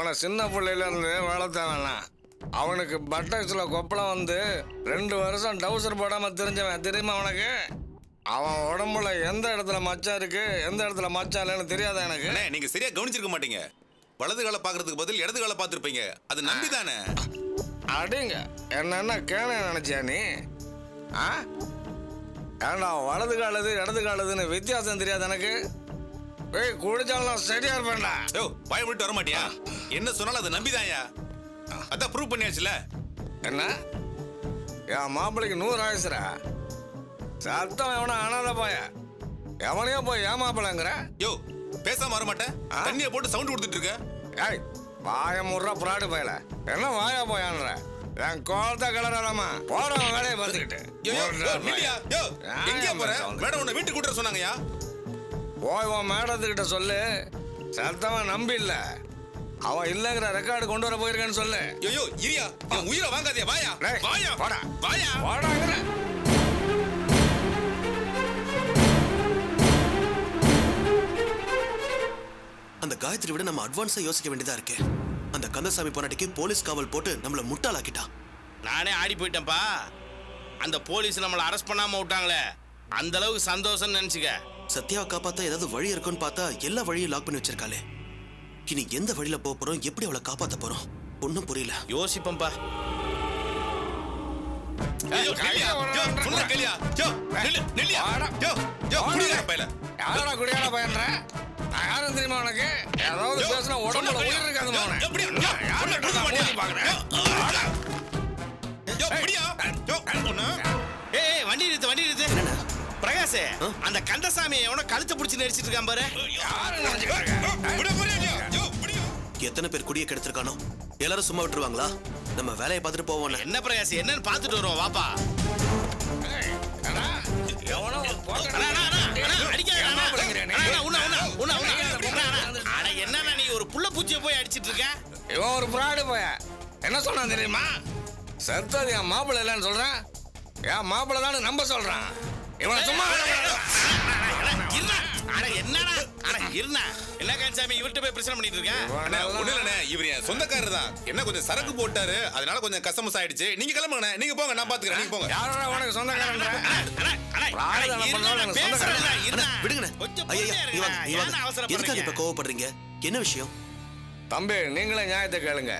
அவனை சின்ன பிள்ளையிலேருந்து வளர்த்த வேணாம். அவனுக்கு பட்டக்ஸில் கொப்பளம் வந்து 2 வருஷம் டவுசர் போடாமல் தெரிஞ்சவன் தெரியுமா அவனுக்கு? அவன் உடம்புல எந்த இடத்துல மச்சம் இருக்கு, எந்த இடத்துல மச்சம் இல்லைன்னு தெரியாத எனக்கு. நீங்க சரியா கவனிச்சிருக்க மாட்டீங்க. வலது காலை பாக்குறதுக்கு பதில் இடது காலை பார்த்துருப்பீங்க. அது நம்பி தானே. அடிங்க என்னென்ன கேன நினைச்சியா நீ? ஏண்டா வலது காலது இடது காலதுன்னு வித்தியாசம் தெரியாது எனக்கு? போய் குடிச்சாலும் சரியா இருப்பேன்டா. யோ வாய் விட்டு வர மாட்டியா? என்ன சொன்னாலும் அதை நம்பிதாயா? அதான் ப்ரூவ் பண்ணியாச்சுல. என்ன என் மாப்பிள்ளைக்கு 100 ஆயிடுச்சுரா? சத்தம் எவனா அனாத போய எவனையோ போய் ஏன் மாப்பிள்ளைங்கிற? யோ பேசாம வர மாட்டேன். தண்ணியை போட்டு சவுண்ட் கொடுத்துட்டு இருக்க. ஏய் வாய முறா பிராடு பயல. என்ன வாயா போயான்ற? என் கோலத்தை கிளறாமா போறவன் வேலையை பார்த்துக்கிட்டு. எங்கேயா போற? மேடம் உன்னை வீட்டுக்கு கூட்ட சொன்னாங்கயா. போய் உன் மேடத்துக்கிட்ட சொல்லு. சத்தமா நம்பி இல்ல, அவன் இல்லங்கிற ரெக்கார்டு கொண்டு வர போயிருக்கேன்னு சொல்லு. ஐயோ இரியா, உயிரை வாங்காதே. வாயா வாயா வாடா வாயா வாடாங்கிற. அந்த காயத்ரி விட நம்ம அட்வான்ஸா யோசிக்க வேண்டியதா இருக்கு. அந்த கந்தசாமி பொன்னாட்டிக்கு போலீஸ் காவல் போட்டு நம்மள முட்டாளாக்கிட்டான். நானே ஆடி போயிட்டேன்ப்பா. அந்த போலீஸ் நம்மளை அரெஸ்ட் பண்ணாம விட்டாங்களே, அந்த அளவுக்கு சந்தோஷம் நினைச்சுக்க. சத்யாவை காப்பாத்த ஏதாவது வழி இருக்குன்னு பார்த்தா எல்லா வழியும் லாக் பண்ணி வச்சிருக்காளே. இனி எந்த வழியில போக போறோம், எப்படி அவளை காப்பாத்த போறோம் ஒன்னும் புரியல. யோசிப்பம்பா. குடியாட பயன்ற யாரும் தெரியுமா உனக்கு? ஏதாவது பேசினா உடம்புல உயிர் இருக்காது. வண்டி நிறுத்து வண்டி நிறுத்து. பிரகாஷ் அந்த கந்தசாமி எவனோ கழுத்தை பிடிச்சி நெரிச்சிட்டு இருக்கான் பாரு. எத்தனை பேர் குடியை கெடுத்திருக்கானோ? எல்லாரும் சும்மா விட்டுருவாங்களா? நம்ம வேலையை பார்த்துட்டு போவோம். என்ன பிரகாஷ் என்னன்னு பார்த்துட்டு வருவோம் வாப்பா. என்ன நீ ஒரு புள்ள பூச்சியை போய் அடிச்சிட்டு இருக்க? இவன் ஒரு பிராடு போய என்ன சொன்னான் தெரியுமா? சத்தது என் மாப்பிள்ளை இல்லைன்னு சொல்றான். என் மாப்பிள்ளை தான் நம்ப சொல்றான். இவனை சும்மா என்ன கந்தசாமி இவர்கிட்ட போய் பிரச்சனை பண்ணிட்டு இருக்க? இவர் என் சொந்தக்காரர் தான். என்ன கொஞ்சம் சரக்கு போட்டாரு, அதனால கொஞ்சம் கஸ்டமர்ஸ் ஆயிடுச்சு. நீங்க கிளம்புங்க, நீங்க போங்க, நான் பாத்துக்கிறேன். நீங்க போங்க. யாரோட உனக்கு சொந்தக்காரன்? எதுக்காக இப்ப கோவப்படுறீங்க? என்ன விஷயம்? தம்பி நீங்களே நியாயத்தை கேளுங்க.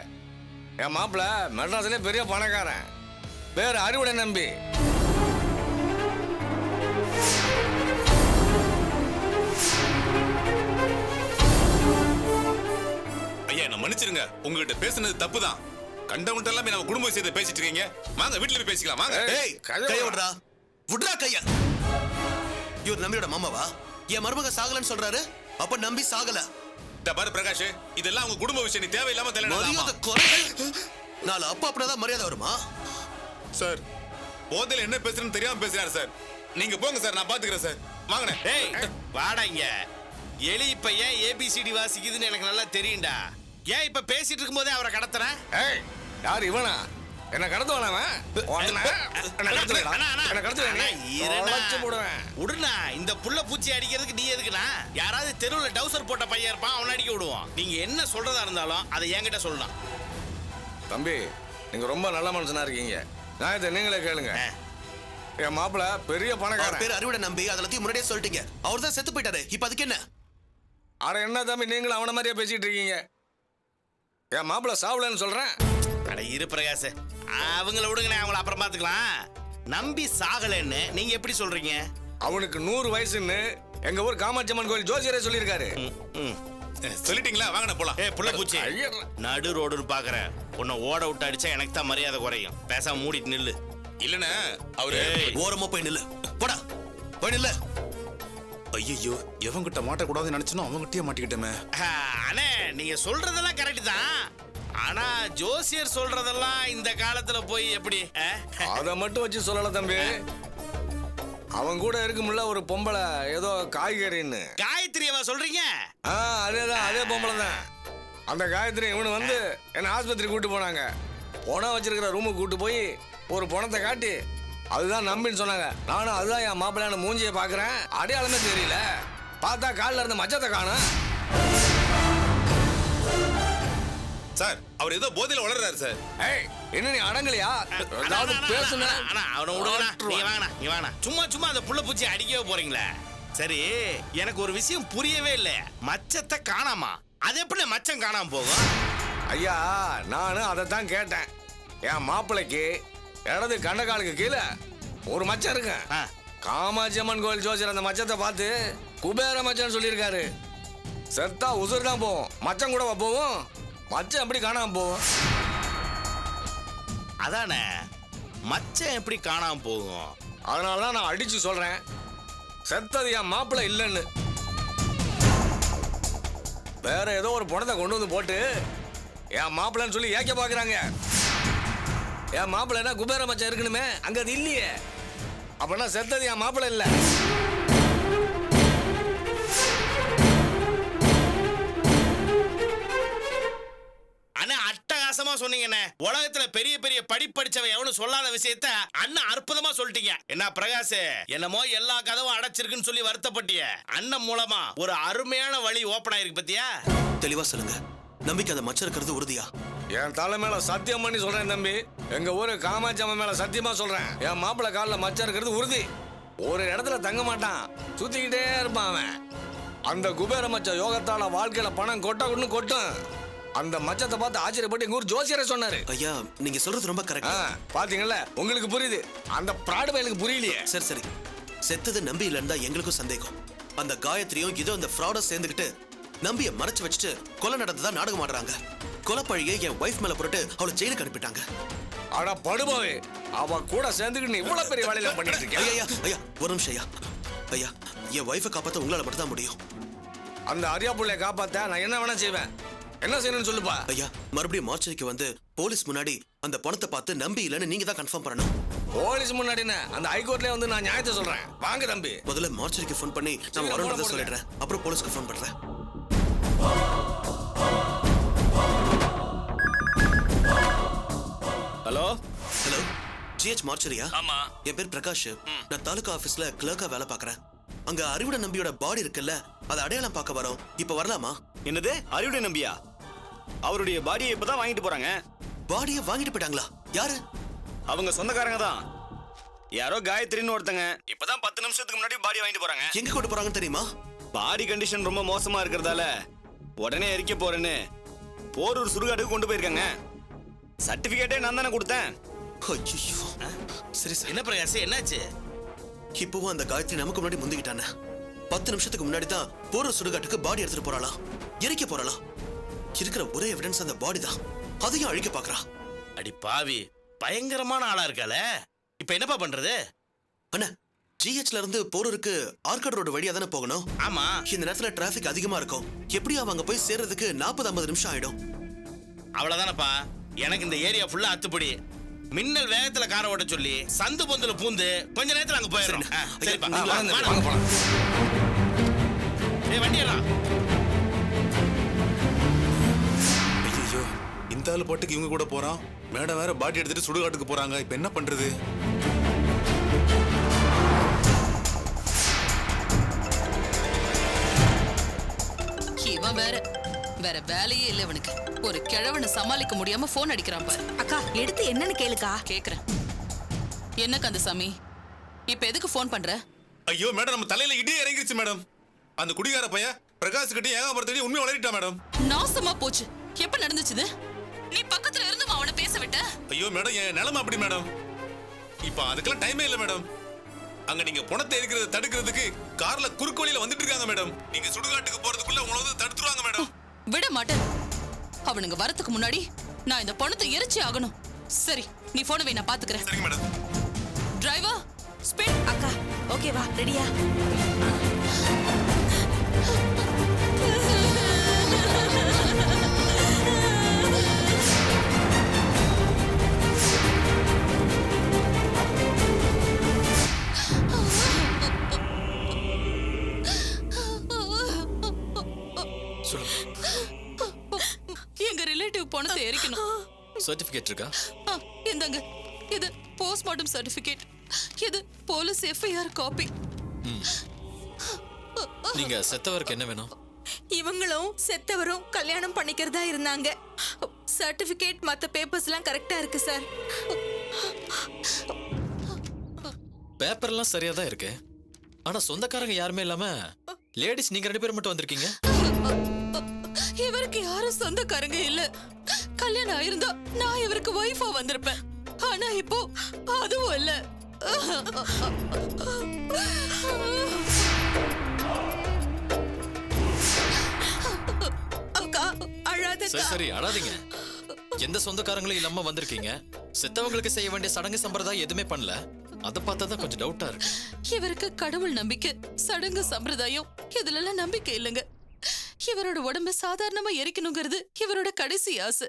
என் மாப்பிள்ள மெட்ராஸ்லயே பெரிய பணக்காரன், பேர் அறிவுடை நம்பி. ஐயா என்ன மன்னிச்சிருங்க, உங்ககிட்ட பேசுனது தப்புதான். கண்டவன்ட்ட எல்லாம் நம்ம குடும்ப விஷயத்தை பேசிட்டு இருக்கீங்க. வாங்க வீட்டுல போய் பேசிக்கலாம். வாங்க. ஏய் கைய விடுறா, விடுறா கைய. இவர் நம்பியோட மாமாவா? என் மருமக சாகலன்னு சொல்றாரு. அப்ப நம்பி சாகல. பாரு பிரகாஷ், இதெல்லாம் உங்க குடும்ப விஷயம். நீ தேவையில்லாம நாலு அப்பா அப்படிதான் மரியாதை வருமா? சார் போதையில என்ன பேசுறேன்னு தெரியாம பேசுறாரு சார். நீங்க போங்க சார், நான் பாத்துக்கிறேன் சார். வாங்கண்ணே. ஏய் வாடா இங்க. எலி இப்ப ஏன் ஏபிசிடி வாசிக்குதுன்னு எனக்கு நல்லா தெரியும்டா. ஏன் இப்ப பேசிட்டு இருக்கும்போதே அவரை கடத்துறேன்? ஏய் யார் இவனா? என்ன கடத்துவானா? உடுனா இந்த புள்ள பூச்சி அடிக்கிறதுக்கு நீ எதுக்குண்ணா? யாராவது தெருவில் டவுசர் போட்ட பையன் இருப்பான், அவனை அடிக்க விடுவோம். நீங்க என்ன சொல்றதா இருந்தாலும் அதை என்கிட்ட சொல்லலாம். தம்பி நீங்க ரொம்ப நல்ல மனுஷனா இருக்கீங்க. நான் இதை நீங்களே கேளுங்க. என் மாப்பிள்ள பெரிய பணக்காரன், பேர் அறிவுடை நம்பி. அதெல்லாம் முன்னாடியே சொல்லிட்டீங்க. அவர் தான் செத்து போயிட்டாரு. இப்ப அதுக்கு என்ன? அட என்ன தம்பி நீங்களும் அவன மாதிரியே பேசிட்டு இருக்கீங்க. என் மாப்பிள்ள சாவலன்னு சொல்றேன். அட இரு பிரகாஷ், அவங்கள விடுங்கண்ணே, அவங்கள அப்புறம் பாத்துக்கலாம். நம்பி சாகலன்னு நீங்க எப்படி சொல்றீங்க? அவனுக்கு 100 வயசுன்னு எங்க ஊர் காமாட்சி அம்மன் கோயில் ஜோசியரே சொல்லியிருக்காரு. சொல்லிட்டீங்களா? வாங்க போலாம். புள்ள பூச்சி நடு ரோடுன்னு பாக்குறேன். உன்னை ஓட விட்டு அடிச்சா எனக்கு தான் மரியாதை குறையும். பேசாம மூடிட்டு நில்லு. இல்லண்ணே அவரு ஓரமா போய் நில்லு. போடா போய் நில்லு. ஐயோ எவங்கிட்ட மாட்டக்கூடாதுன்னு நினைச்சனோ அவங்ககிட்டயே மாட்டிக்கிட்டோமே. அண்ணே நீங்க சொல்றதெல்லாம் கரெக்ட் தான். ஆனா ஜோசியர் சொல்றதெல்லாம் இந்த காலத்துல போய் எப்படி? அத மட்டும் வச்சு சொல்லல தம்பி. அவன் கூட இருக்கும்ல ஒரு பொம்பளை, ஏதோ காய்கறின்னு. காயத்ரியவா சொல்றீங்க? அதேதான், அதே பொம்பளை தான். அந்த காயத்ரி இவனு வந்து என்ன ஆஸ்பத்திரி கூட்டு போனாங்க. பணம் வச்சிருக்கிற ரூமுக்கு கூட்டு போய் ஒரு பணத்தை காட்டி அதுதான் நம்பின்னு சொன்னாங்க. நானும் அதுதான் என் மாப்பிள்ளையான மூஞ்சியை பாக்குறேன். அடையாளமே தெரியல. பார்த்தா காலில் இருந்த மச்சத்தை காணும். சார் அவர் ஏதோ போதையில வளர்றாரு சார். ஏய் என்ன நீ அடங்கலையா? ஏதாவது பேசுன அவனை விடுங்கண்ணா. நீங்க வாங்கண்ணா, நீ வாங்கண்ணா. சும்மா அந்த புள்ள பூச்சி அடிக்கவே போறீங்களே. சரி, எனக்கு ஒரு விஷயம் புரியவே இல்லை. மச்சத்தை காணாமா, அது எப்படி மச்சம் காணாம போகும்? ஐயா நானும் அதை தான் கேட்டேன். என் மாப்பிள்ளைக்கு இடது கண்டகாலுக்கு கீழே ஒரு மச்சம் இருக்கு. ஆ. காமாட்சி அம்மன் கோயில் ஜோசியர் அந்த மச்சத்தை பார்த்து குபேர மச்சம் சொல்லியிருக்காரு. செத்தா உசுர் தான் போவோம், மச்சம் கூட போவோம். மச்சம் எப்படி காணாம போவோம்? அதானே, மச்சம் எப்படி காணாம போகும்? அதனால தான் நான் அடிச்சு சொல்றேன், செத்தது என் மாப்பிள்ளை இல்லைன்னு. வேற ஏதோ ஒரு பணத்தை கொண்டு வந்து போட்டு என் மாப்பிள்ளைன்னு சொல்லி ஏக்க பாக்குறாங்க. என் மாப்பிள்ளைனா குபேர மச்சம் இருக்கணுமே, அங்க அது இல்லையே. அப்படின்னா செத்தது என் மாப்பிள்ளை இல்ல. அண்ணா அட்டகாசமா சொன்னீங்கண்ணே. உலகத்துல பெரிய பெரிய படிப்படிச்சவன் எவனும் சொல்லாத விஷயத்த அண்ணன் அற்புதமா சொல்லிட்டீங்க. என்ன பிரகாஷ், என்னமோ எல்லா கதவும் அடைச்சிருக்குன்னு சொல்லி வருத்தப்பட்டிய, அண்ணன் மூலமா ஒரு அருமையான வழி ஓபன் ஆயிருக்கு பத்தியா? தெளிவா சொல்லுங்க, நம்பிக்கை அந்த மச்சம் இருக்கிறது உறுதியா? என் தலை மேல சத்தியம் பண்ணி சொல்றேன் தம்பி. எங்க ஊரு காமாட்சி அம்மன் மேல சத்தியமா சொல்றேன், என் மாப்பிள்ளை காலில் மச்சம் இருக்கிறது உறுதி. ஒரு இடத்துல தங்க மாட்டான், சுத்திக்கிட்டே இருப்பான் அவன். அந்த குபேர மச்சம் யோகத்தால வாழ்க்கையில பணம் கொட்டும். அந்த மச்சத்தை பார்த்து ஆச்சரியப்பட்டு எங்க ஊர் ஜோசியரை சொன்னாரு. ஐயா நீங்க சொல்றது ரொம்ப கரெக்ட். பாத்தீங்கல்ல, உங்களுக்கு புரியுது. அந்த பிராடு பயலுக்கு புரியலையே. சரி செத்தது நம்பி இல்லைன்னு தான் எங்களுக்கும் சந்தேகம். அந்த காயத்ரியும் இதோ அந்த ஃப்ராட சேர்ந்துக்கிட்டு நம்பிய மறைச்சு வச்சுட்டு கொலை நடந்ததா நாடகம் ஆடுறாங்க. கொலைப்பழியை என் வைஃப் மேல போட்டு அவளை ஜெயிலுக்கு அனுப்பிட்டாங்க. ஆனா படுபாவே, அவ கூட சேர்ந்துக்கிட்டு இவ்வளவு பெரிய வேலையில பண்ணிட்டு இருக்கேன். ஐயா ஒரு நிமிஷம் ஐயா, என் வைஃபை காப்பாற்ற உங்களால மட்டும் தான் முடியும். அந்த அரியா புள்ளைய காப்பாத்த நான் என்ன வேணா செய்வேன். என்ன செய்யணும்னு சொல்லுப்பா. ஐயா மறுபடியும் மார்ச்சரிக்கு வந்து போலீஸ் முன்னாடி அந்த பணத்தை பார்த்து நம்பி இல்லைன்னு நீங்க தான் கன்ஃபார்ம் பண்ணணும். போலீஸ் முன்னாடின்னு அந்த ஹைகோர்ட்லயே வந்து நான் நியாயத்தை சொல்றேன். வாங்க தம்பி. முதல்ல மார்ச்சரிக்கு ஃபோன் பண்ணி நான் வரணும்ன்றதை சொல்லிடுறேன், அப்புறம் போலீஸ்க்கு ஃபோன் பண்றேன். ஹலோ ஜிஹெச் மார்ச்சரியா? ஆமா. என் பேர் பிரகாஷ். நான் தாலுகா ஆபீஸ்ல கிளர்க்கா வேலை பார்க்கறேன். அங்க அறிவுட நம்பியோட பாடி இருக்குல்ல, அதை அடையாளம் பார்க்க வரோம். இப்ப வரலாமா? என்னது அறிவுடை நம்பியா? அவருடைய பாடியை இப்பதான் வாங்கிட்டு போறாங்க. பாடியை வாங்கிட்டு போயிட்டாங்களா? யாரு? அவங்க சொந்தக்காரங்க தான். யாரோ காயத்ரின்னு ஒருத்தங்க இப்பதான் 10 நிமிஷத்துக்கு முன்னாடி பாடி வாங்கிட்டு போறாங்க. எங்க கொண்டு போறாங்கன்னு தெரியுமா? பாடி கண்டிஷன் ரொம்ப மோசமா இருக்கிறதால உடனே எரிக்க போறேன்னு போரூர் சுடுகாட்டுக்கு கொண்டு போயிருக்காங்க. சர்டிபிகேட்டே நான் தானே கொடுத்தேன். ஐயோ. சரி என்ன பிரகாஷ், என்னாச்சு? இப்பவும் அந்த காயத்ரி நமக்கு முன்னாடி முந்திக்கிட்டானே. 10 நிமிஷத்துக்கு முன்னாடி தான் போரூர் சுடுகாட்டுக்கு பாடி எடுத்துட்டு போறாளா, எரிக்க போறாளா? இருக்கிற ஒரே எவிடன்ஸ் அந்த பாடி தான், அதையும் அழிக்க பாக்குறா. அடி பாவி, பயங்கரமான ஆளா இருக்கால. இப்ப என்னப்பா பண்றது? அண்ணா ஜிஹெச்ல இருந்து போரூருக்கு ஆர்காட் ரோடு வழியா தானே போகணும். ஆமா. இந்த நேரத்துல டிராபிக் அதிகமா இருக்கும். எப்படியும் அவங்க போய் சேர்றதுக்கு 40-50 நிமிஷம் ஆயிடும். அவ்வளவுதானப்பா. எனக்கு இந்த ஏரியா ஃபுல்லா அத்துப்படி. மின்னல் வேகத்துல காரை ஓட்ட சொல்லி சந்து பொந்துல பூந்து கொஞ்ச நேரத்துல அங்க போயிடுறோம். சரிப்பா, வாங்க போலாம். ஏய் வண்டி ஏறா. ஐயோ, இந்த ஆளு பாட்டுக்கு இவங்க கூட போறான். மேடம் வேற பாட்டி எடுத்துட்டு சுடுகாட்டுக்கு போறாங்க. இப்ப என்ன பண்றது? இவன் வேற வேலையே இல்ல இவனுக்கு. ஒரு கிழவனை சமாளிக்க முடியாம போன் அடிக்கிறான் பாரு. அக்கா எடுத்து என்னன்னு கேளுக்கா. கேக்குறேன். என்ன கந்தசாமி, இப்ப எதுக்கு போன் பண்ற? ஐயோ மேடம், நம்ம தலையில இடியே இறங்கிருச்சு மேடம். அந்த குடிகார பையன் பிரகாஷ் கிட்ட ஏகாம்பரத்தடி உண்மை வளரிட்டா மேடம். நாசமா போச்சு. எப்ப நடந்துச்சுது? நீ பக்கத்துல இருந்து அவனை பேச விட்ட? ஐயோ மேடம், என் நிலைமை அப்படி மேடம். இப்ப அதுக்கெல்லாம் டைமே இல்ல மேடம். அங்க நீங்க பணத்தை எரிக்கிறத தடுக்கிறதுக்கு கார்ல குறுக்கு வழியில வந்துட்டு இருக்காங்க மேடம். நீங்க சுடுகாட்டுக்கு போறதுக்குள்ள உங்களை வந்து தடுத்துருவாங்க மேடம். விட மாட்டேன். அவனுங்க வரதுக்கு முன்னாடி நான் இந்த பணத்தை எரிச்சே ஆகணும். சரி, நீ போனை வை, நான் பாத்துக்கிறேன். சரிங்க மேடம். Driver speed. அக்கா ஓகேவா, ரெடியா? எங்க ரிலேட்டிவ் பணத்தை எரிக்கணும். சர்டிபிகேட் இருக்கா? இந்தாங்க, இது போஸ்ட்மார்ட்டம் சர்டிபிகேட், இது போலீஸ் எஃப்ஐஆர் காப்பி. நீங்க செத்தவருக்கு என்ன வேணும்? இவங்களும் செத்தவரும் கல்யாணம் பண்ணிக்கிறதா இருந்தாங்க. சர்டிபிகேட் மத்த பேப்பர்ஸ் எல்லாம் கரெக்டா இருக்கு சார். பேப்பர்லாம் சரியா தான் இருக்கு. ஆனா சொந்தக்காரங்க யாருமே இல்லாம லேடிஸ் நீங்க 2 பேர் மட்டும் வந்திருக்கீங்க. இவருக்கு யாரும் சொந்தக்காரங்க இல்ல. கல்யாணம் ஆயிருந்தா நான் இவருக்கு ஒய்ஃபா வந்திருப்பேன். ஆனா இப்போ அதுவும் இல்ல. அக்கா அழாதக்கா. சரி சரி அழாதீங்க. எந்த சொந்தக்காரங்களும் இல்லாம வந்திருக்கீங்க. செத்தவங்களுக்கு செய்ய வேண்டிய சடங்கு சம்பிரதாயம் எதுவுமே பண்ணல. அதை பார்த்தா தான் கொஞ்சம் டவுட்டா இருக்கு. இவருக்கு கடவுள் நம்பிக்கை, சடங்கு சம்பிரதாயம் இதுல எல்லாம் நம்பிக்கை இல்லைங்க. இவரோட உடம்பு சாதாரணமா எரிக்கணுங்கிறது இவரோட கடைசி ஆசை.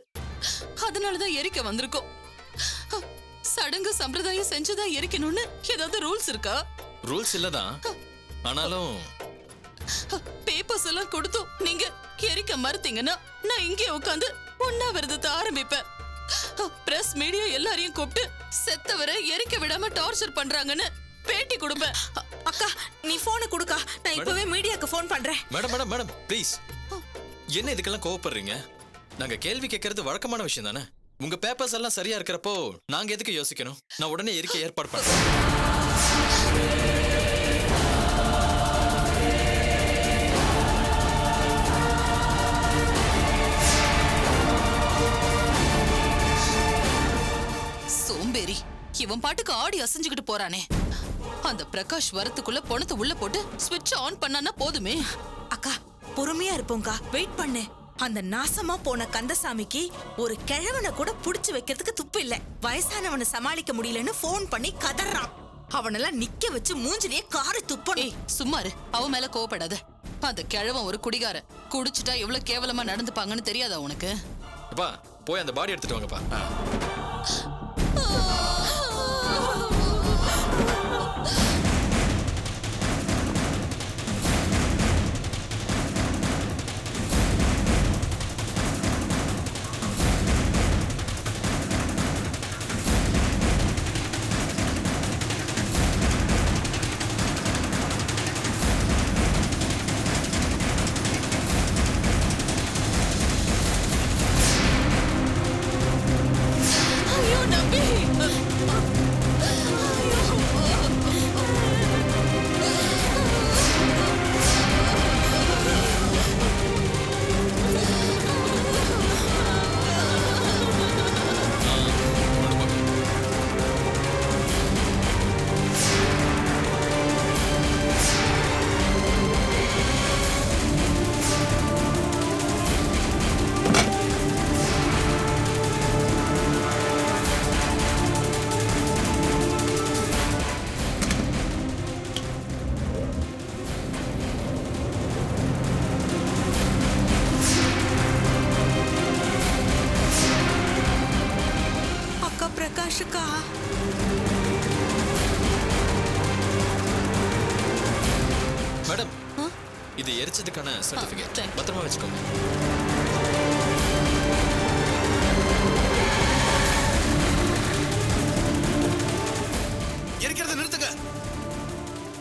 அதனாலதான் எரிக்க வந்திருக்கோம். சடங்கு சம்பிரதாயம் செஞ்சுதான் எரிக்கணும்னு ஏதாவது ரூல்ஸ் இருக்கா? ரூல்ஸ் இல்லதான். ஆனாலும் பேப்பர்ஸ் எல்லாம் கொடுத்தோம் நீங்க எரிக்க மறுத்தீங்கன்னா நான் இங்கே உட்காந்து உண்ணாவிரதத்தை ஆரம்பிப்பேன். பிரஸ் மீடியா எல்லாரையும் கூப்பிட்டு செத்தவரை எரிக்க விடாம டார்ச்சர் பண்றாங்கன்னு பேட்டி கொடுப்பேன். அக்கா நீ போனை கொடுக்கா, நான் இப்பவே மீடியாக்கு போன் பண்றேன். Madam madam madam please. என்ன இதுக்கெல்லாம் கோவப்படுறீங்க? நாங்க கேள்வி கேட்கறது வழக்கமான விஷயம் தானே. உங்க பேப்பர்ஸ் எல்லாம் சரியா இருக்கிறப்போ நாங்க எதுக்கு யோசிக்கணும்? நான் உடனே எரிக்க ஏற்பாடு பண்றேன். சோம்பேறி, இவன் பாட்டுக்கு ஆடி அசைஞ்சுக்கிட்டு போறானே. அந்த பிரகாஷ் வரத்துக்குள்ள பணத்தை உள்ள போட்டு ஸ்விட்ச் ஆன் பண்ணானா போதுமே. அக்கா பொறுமையா இருப்போங்கா, வெயிட் பண்ணு. அந்த நாசமா போன கந்தசாமிக்கு ஒரு கிழவனை கூட புடிச்சு வைக்கிறதுக்கு துப்பு இல்ல. வயசானவனை சமாளிக்க முடியலன்னு போன் பண்ணி கதறான். அவனெல்லாம் நிக்க வச்சு மூஞ்சிலேயே காரி துப்பணும். ஏய் சும்மாரு, அவன் மேல கோவப்படாத. அந்த கிழவன் ஒரு குடிகார. குடிச்சிட்டா எவ்வளவு கேவலமா நடந்துப்பாங்கன்னு தெரியாதா உனக்கு? அப்பா போய் அந்த பாடி எடுத்துட்டு வாங்கப்பா. ஐயோ நம்பி. அக்கா பிரகாஷுக்கா. மேடம் இது எரிச்சதுக்கான சர்டிபிகேட். thank you. பத்திரமா வச்சுக்கோங்க. எரிக்கிறத நிறுத்துங்க.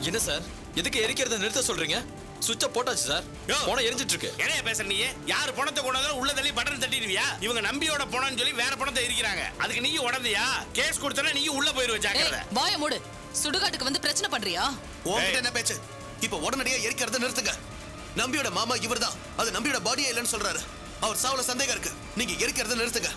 என்ன சார் எதுக்கு எரிக்கிறத நிறுத்த சொல்றீங்க? சுவிட்ச போட்டாச்சு சார். போன எரிஞ்சிட்டு இருக்கு. என்னைய பேசுற நீ? யாரு பணத்தை கொண்டாந்தாலும் உள்ள தள்ளி பட்டன் தட்டிடுவியா? இவங்க நம்பியோட பணம்னு சொல்லி வேற பணத்தை எரிக்கிறாங்க. அதுக்கு நீயும் உடந்தையா? கேஸ் கொடுத்தனா நீயும் உள்ள போயிருவ. ஜாக்கிரதை. ஏய் வாய மூடு. சுடுகாட்டுக்கு வந்து பிரச்சனை பண்றியா? உங்ககிட்ட என்ன பேச்சு? இப்ப உடனடியா எரிக்கிறத நிறுத்துங்க. நம்பியோட மாமா இவர்தான். அது நம்பியோட பாடியே இல்லைன்னு சொல்றாரு. அவர் சாவுல சந்தேகம் இருக்கு. நீங்க எரிக்கிறத நிறுத்துங்க.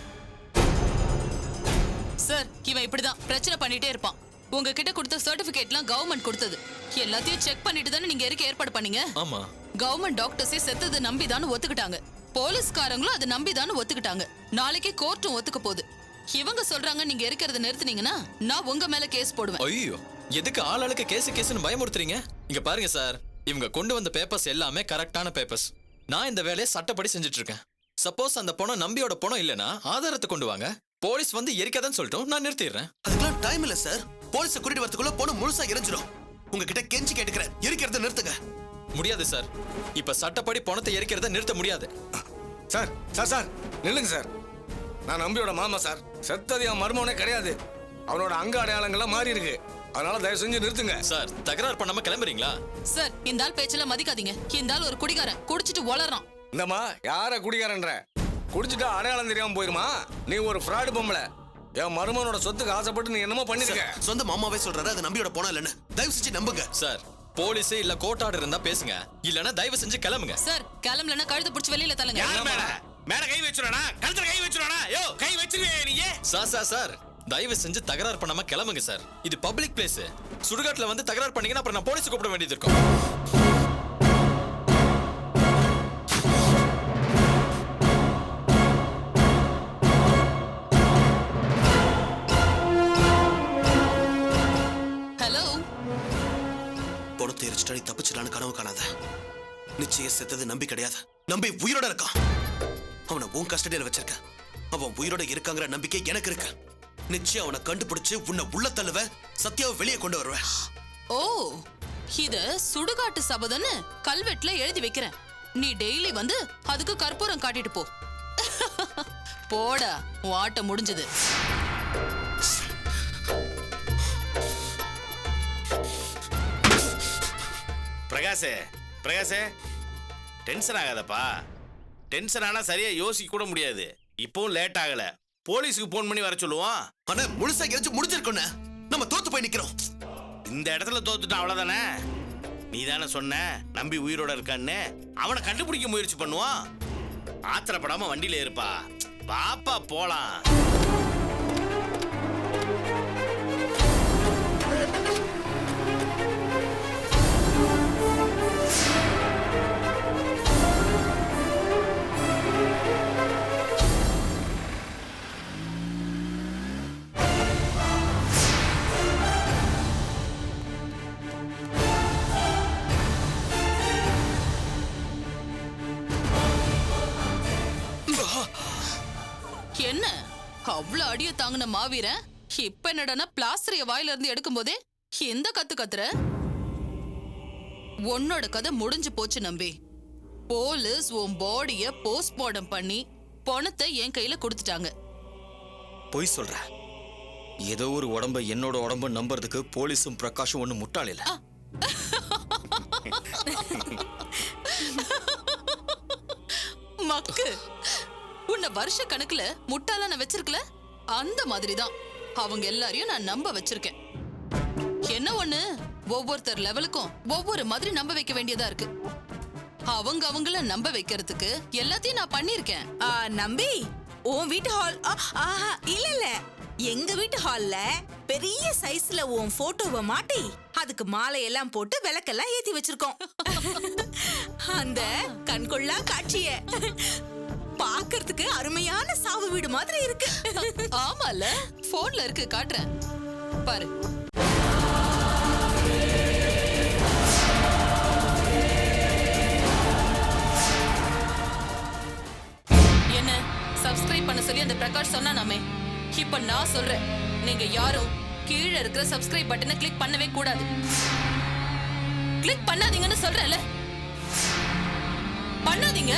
சார் இவன் இப்படிதான் பிரச்சனை பண்ணிட்டே இருப்பான். உங்ககிட்ட கொடுத்த சர்டிபிகேட்லாம் கவர்மெண்ட் கொடுத்தது. எல்லாத்தையும் செக் பண்ணிட்டு தானே நீங்க எரிக்க ஏற்பாடு பண்ணீங்க. ஆமா. கவர்மெண்ட் டாக்டர்ஸே செத்தது நம்பிதான்னு ஒத்துக்கிட்டாங்க. போலீஸ்காரங்களும் அது நம்பிதான்னு ஒத்துக்கிட்டாங்க. நாளைக்கே கோர்ட்டும் ஒத்துக்க போகுது. இவங்க சொல்றாங்க நீங்க எரிக்கிறத நிறுத்துனீங்கன்னா நான் உங்க மேல கேஸ் போடுவேன். ஐயோ எதுக்கு ஆளுக்கு கேஸ்னு பயமுறுத்துறீங்க? இங்க பாருங்க சார், இவங்க கொண்டு வந்த பேப்பர்ஸ் எல்லாமே கரெக்டான பேப்பர்ஸ். நான் இந்த வேலையை சட்டப்படி செஞ்சுட்டு இருக்கேன். சப்போஸ் அந்த பணம் நம்பியோட பணம் இல்லைன்னா ஆதாரத்தை கொண்டு வாங்க. போலீஸ் வந்து எரிக்காதன்னு சொல்லிட்டோம், நான் நிறுத்திடுறேன். அதுக்கெல்லாம் டைம் இல்ல சார். போலீஸை கூட்டிட்டு வரதுக்குள்ள பொண்ணு முழுசா எரிஞ்சிடும். உங்ககிட்ட கெஞ்சி கேட்டுக்கிறேன், எரிக்கிறத நிறுத்துங்க. முடியாது சார். இப்ப சட்டப்படி பணத்தை எரிக்கிறத நிறுத்த முடியாது. சார் சார் சார் நில்லுங்க சார். நான் நம்பியோட மாமா சார். செத்தது என் மருமவனே கிடையாது. அவனோட அங்க அடையாளங்கள்லாம் மாறி இருக்கு. அதனால தயவு செஞ்சு நிறுத்துங்க சார். தகராறு பண்ணாம கிளம்புறீங்களா? சார் இந்த ஆள் பேச்செல்லாம் மதிக்காதீங்க. இந்த ஆள் ஒரு குடிகாரன். குடிச்சிட்டு வளறான். இந்தம்மா யார குடிகாரன்ற? குடிச்சிட்டா அடையாளம் தெரியாம போயிருமா? நீ ஒரு ஃப்ராடு பொம்பளை. என் மருமனோட சொத்துக்கு ஆசைப்பட்டு நீ என்னமோ பண்ணிருக்க. சொந்த மாமாவே சொல்றாரு அது நம்பியோட பணம் இல்லைன்னு. தயவு செஞ்சு நம்புங்க சார் போலீஸ் இல்ல கோர்ட் ஆர்டர் இருந்தா பேசுங்க, இல்லனா தயவு செஞ்சு கிளம்புங்க. சார் கிளம்பலன்னா கழுத்தை பிடிச்சி வெளியில தள்ளுங்க. யார் மேல மேல கை வச்சுறானா? கழுத்துல கை வச்சுறானா? யோ கை வச்சிருவே நீங்க. சார் தயவு செஞ்சு தகராறு பண்ணாம கிளம்புங்க சார். இது பப்ளிக் பிளேஸ். சுடுகாட்டுல வந்து தகராறு பண்ணீங்கன்னா அப்புறம் நான் போலீஸ் கூப்பிட வேண்டியது இருக்கும். ஹலோ, பணத்தை எரிச்சிட்டா நீ தப்பிச்சிடலான்னு கனவு காணாத. நிச்சயம் செத்தது நம்பி கிடையாது. நம்பி உயிரோட இருக்கான். அவனை உன் கஸ்டடியில வச்சிருக்க. அவன் உயிரோட இருக்காங்கிற நம்பிக்கை எனக்கு இருக்கு. நிச்சயம் அவனை கண்டுபிடிச்சு உன்னை உள்ள தள்ளுவ, சத்யாவை வெளியே கொண்டு வருவேன். ஓ இத சுடுகாட்டு சபதன்னு கல்வெட்டுல எழுதி வைக்கிறேன். நீ டெய்லி வந்து அதுக்கு கற்பூரம் காட்டிட்டு போ. போடா, உன் ஆட்டம் முடிஞ்சது. பிரகாஷே டென்ஷன் ஆகாதப்பா. டென்ஷன் ஆனா சரியா யோசிக்க கூட முடியாது. இப்பவும் லேட் ஆகல, போலீஸுக்கு போன் பண்ணி வர சொல்லுவோம். ஆனா முழுசா எரிச்சு முடிஞ்சிருக்கோன்னு நம்ம தோத்து போய் நிக்கிறோம். இந்த இடத்துல தோத்துட்டான் அவ்வளவுதானே. நீ தானே சொன்ன நம்பி உயிரோட இருக்கான்னு. அவனை கண்டுபிடிக்க முயற்சி பண்ணுவான். ஆத்திரப்படாம வண்டியில இருப்பா. பாப்பா போலாம். என்ன அவ்வளவு அடிய தாங்கின மாவீரன் இப்ப என்னடா பிளாஸ்டரிய வாயில இருந்து எடுக்கும் போதே எந்த கத்து கத்துற? உன்னோட கதை முடிஞ்சு போச்சு நம்பி. போலீஸ் உன் பாடிய போஸ்ட்மார்டம் பண்ணி பணத்தை என் கையில கொடுத்துட்டாங்க. பொய் சொல்ற. ஏதோ ஒரு உடம்ப என்னோட உடம்பு நம்புறதுக்கு போலீஸும் பிரகாஷும் ஒண்ணு முட்டாள் இல்ல. மக்கு, உன்னை வருஷ கணக்குல முட்டாளா நான் வச்சிருக்கல, அந்த மாதிரிதான் அவங்க எல்லாரையும் நான் நம்ப வச்சிருக்கேன். என்ன ஒண்ணு, ஒவ்வொருத்தர் லெவலுக்கும் ஒவ்வொரு மாதிரி நம்ப வைக்க வேண்டியதா இருக்கு. அவங்கள நம்ப வைக்கிறதுக்கு எல்லாத்தையும் நான் பண்ணிருக்கேன். நம்பி உன் வீட்டு ஹால் இல்ல எங்க வீட்டு ஹால்ல பெரிய சைஸ்ல உன் போட்டோவை மாட்டி அதுக்கு மாலை எல்லாம் போட்டு விளக்கெல்லாம் ஏத்தி வச்சிருக்கோம். அந்த கண்கொள்ளா காட்சிய பாக்குறதுக்கு அருமையான சாவு வீடு மாதிரி இருக்கு. ஆமால, போன்ல இருக்கு, காட்டுறேன் பாரு. என்ன சப்ஸ்கிரைப் பண்ண சொல்லி அந்த பிரகாஷ் சொன்னானாமே, இப்ப நான் சொல்றேன், நீங்க யாரும் கீழே இருக்கிற சப்ஸ்கிரைப் பட்டனை கிளிக் பண்ணவே கூடாது. கிளிக் பண்ணாதீங்கன்னு சொல்றேன்ல, பண்ணாதீங்க.